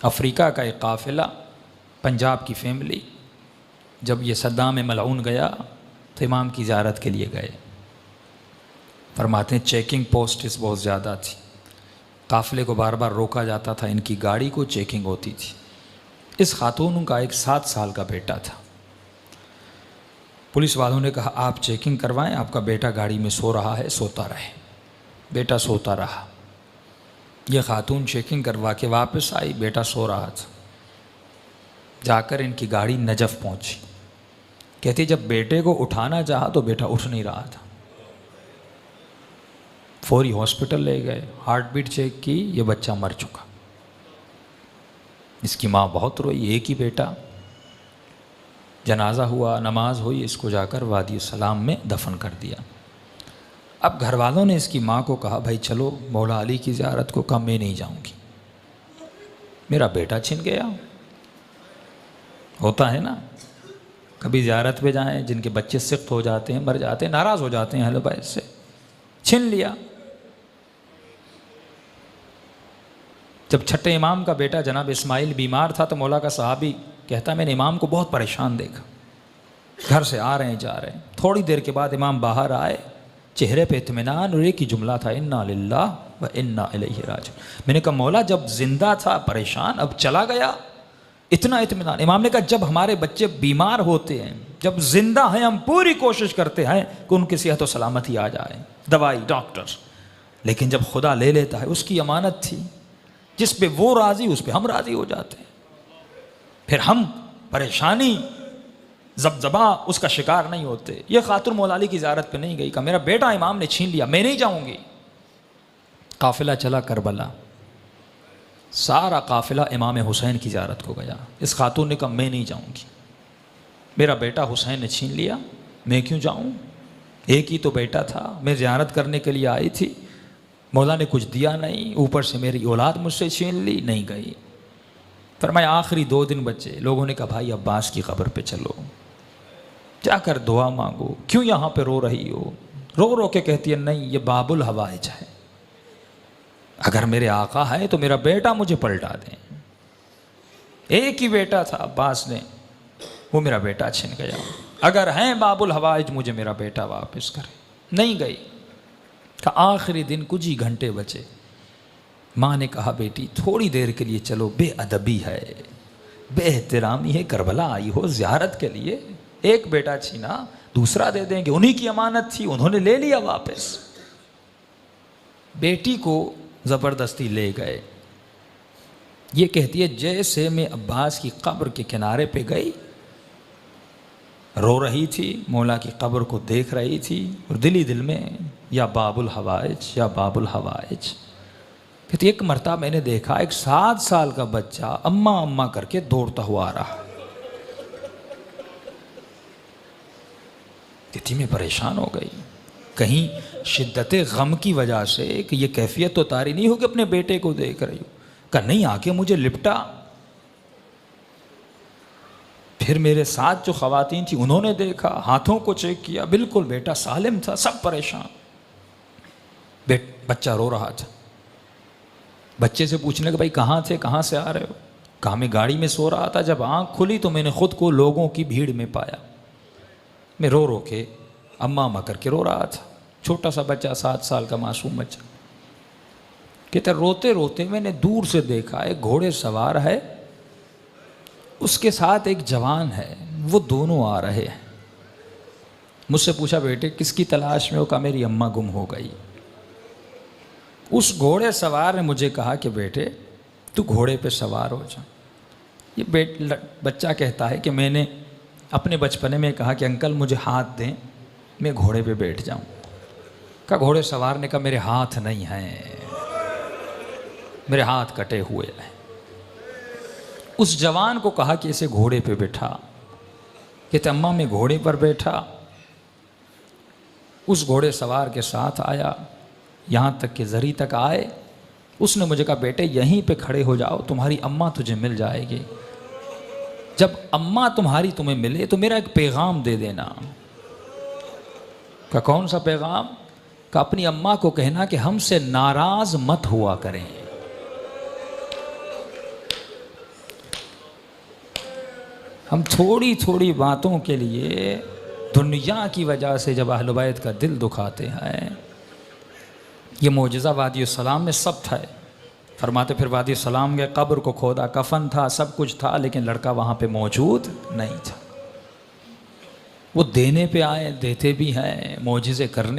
Africa का एक काफ़िला, पंजाब की फैमिली, जब ये सद्दाम मलऊन गया तो इमाम की ज़ियारत के लिए गए। फरमाते हैं चेकिंग पोस्ट्स बहुत ज़्यादा थी, काफ़िले को बार बार रोका जाता था, इनकी गाड़ी को चेकिंग होती थी। इस खातून का एक 7 साल का बेटा था। पुलिस वालों ने कहा आप चेकिंग करवाएं, आपका बेटा गाड़ी में सो रहा है, सोता रहे। बेटा सोता रहा। यह खातून चेकिंग करवा के वापस आई, बेटा सो रहा था। जाकर इनकी गाड़ी नजफ़ पहुंची। कहती जब बेटे को उठाना चाहा तो बेटा उठ नहीं रहा था। फौरी हॉस्पिटल ले गए, हार्ट बीट चेक की, ये बच्चा मर चुका। इसकी माँ बहुत रोई, एक ही बेटा। जनाजा हुआ, नमाज हुई, इसको जाकर वादी सलाम में दफन कर दिया। अब घर वालों ने इसकी माँ को कहा भाई चलो मौला अली की ज़ियारत को। कहा मैं नहीं जाऊँगी, मेरा बेटा छिन गया। होता है ना, कभी ज़ियारत पे जाएं, जिनके बच्चे सिख्त हो जाते हैं, मर जाते हैं, नाराज़ हो जाते हैं अहले बैत से, छिन लिया। जब छठे इमाम का बेटा जनाब इस्माइल बीमार था तो मौला का सहाबी कहता मैंने इमाम को बहुत परेशान देखा, घर से आ रहे हैं जा रहे हैं। थोड़ी देर के बाद इमाम बाहर आए, चेहरे पे इत्मीनान और एक ही जुमला था इन्ना लिल्लाह व इन्ना इलैहि राजिऊन। मैंने कहा मौला जब जिंदा था परेशान, अब चला गया इतना इत्मीनान। इमाम ने कहा जब हमारे बच्चे बीमार होते हैं, जब जिंदा हैं, हम पूरी कोशिश करते हैं कि उनकी सेहत और सलामती आ जाए, दवाई डॉक्टर, लेकिन जब खुदा ले लेता है, उसकी अमानत थी, जिस पे वो राज़ी उस पे हम राज़ी हो जाते हैं। फिर हम परेशानी जबजबा उसका शिकार नहीं होते। ये खातून मौला अली की ज़ियारत पे नहीं गई, कहा मेरा बेटा इमाम ने छीन लिया, मैं नहीं जाऊंगी। काफिला चला करबला, सारा काफिला इमाम हुसैन की ज़ियारत को गया। इस खातून ने कहा मैं नहीं जाऊंगी, मेरा बेटा हुसैन ने छीन लिया, मैं क्यों जाऊं, एक ही तो बेटा था, मैं ज़ियारत करने के लिए आई थी, मौला ने कुछ दिया नहीं, ऊपर से मेरी औलाद मुझसे छीन ली, नहीं गई। फरमाया आखिरी 2 दिन बचे। लोगों ने कहा भाई अब्बास की कब्र पे चलो, जाकर दुआ मांगो, क्यों यहाँ पे रो रही हो। रो रो के कहती है नहीं ये बाबुल हवाइज है, अगर मेरे आका है तो मेरा बेटा मुझे पलटा दें। एक ही बेटा था अब्बास ने, वो मेरा बेटा छिन गया, अगर हैं बाबुल हवाइज मुझे मेरा बेटा वापस करे। नहीं गई। का आखिरी दिन कुछ ही घंटे बचे। माँ ने कहा बेटी थोड़ी देर के लिए चलो, बेअदबी है, बेएहतरामी है, करबला आई हो ज़ियारत के लिए, एक बेटा छीना दूसरा दे देंगे, उन्हीं की अमानत थी, उन्होंने ले लिया वापस। बेटी को ज़बरदस्ती ले गए। ये कहती है जैसे मैं अब्बास की कब्र के किनारे पे गई, रो रही थी, मौला की कब्र को देख रही थी, और दिल ही दिल में या बाबुल हवाइज या बाबुल हवाइज। कहती एक मरतबा मैंने देखा एक 7 साल का बच्चा अम्मा अम्मा करके दौड़ता हुआ आ रहा। कहती मैं परेशान हो गई, कहीं शिद्दत गम की वजह से कि ये कैफियत तो तारी नहीं हो कि अपने बेटे को देख रही हो। कहा नहीं, आके मुझे लिपटा। फिर मेरे साथ जो ख़वातीन थी उन्होंने देखा, हाथों को चेक किया, बिल्कुल बेटा सालिम था, सब परेशान। बच्चा रो रहा था। बच्चे से पूछने के भाई कहाँ थे, कहाँ से आ रहे हो। कहा मैं गाड़ी में सो रहा था, जब आँख खुली तो मैंने खुद को लोगों की भीड़ में पाया। मैं रो रो के अम्मा अम्मा करके रो रहा था। छोटा सा बच्चा, 7 साल का मासूम बच्चा। कहते रोते रोते मैंने दूर से देखा एक घोड़े सवार है, उसके साथ एक जवान है, वो दोनों आ रहे हैं। मुझसे पूछा बेटे किसकी तलाश में हो। कहा मेरी अम्मा गुम हो गई। उस घोड़े सवार ने मुझे कहा कि बेटे तू घोड़े पे सवार हो जा। ये बच्चा कहता है कि मैंने अपने बचपने में कहा कि अंकल मुझे हाथ दें, मैं घोड़े पे बैठ जाऊं। कहा घोड़े सवार ने कहा मेरे हाथ नहीं हैं, मेरे हाथ कटे हुए हैं। उस जवान को कहा कि इसे घोड़े पे बैठा। कहते अम्मा मैं घोड़े पर बैठा, उस घोड़े सवार के साथ आया, यहाँ तक कि ज़री तक आए। उसने मुझे कहा बेटे यहीं पे खड़े हो जाओ, तुम्हारी अम्मा तुझे मिल जाएगी। जब अम्मा तुम्हारी तुम्हें मिले तो मेरा एक पैगाम दे देना। का कौन सा पैगाम। का अपनी अम्मा को कहना कि हमसे नाराज़ मत हुआ करें। हम थोड़ी थोड़ी बातों के लिए दुनिया की वजह से जब अहल बैत का दिल दुखाते हैं। ये मोजज़ा वादी सलाम में सब था। फरमाते फिर वादी सलाम के कब्र को खोदा, कफन था, सब कुछ था, लेकिन लड़का वहाँ पे मौजूद नहीं था। वो देने पे आए, देते भी हैं, मोजज़े करने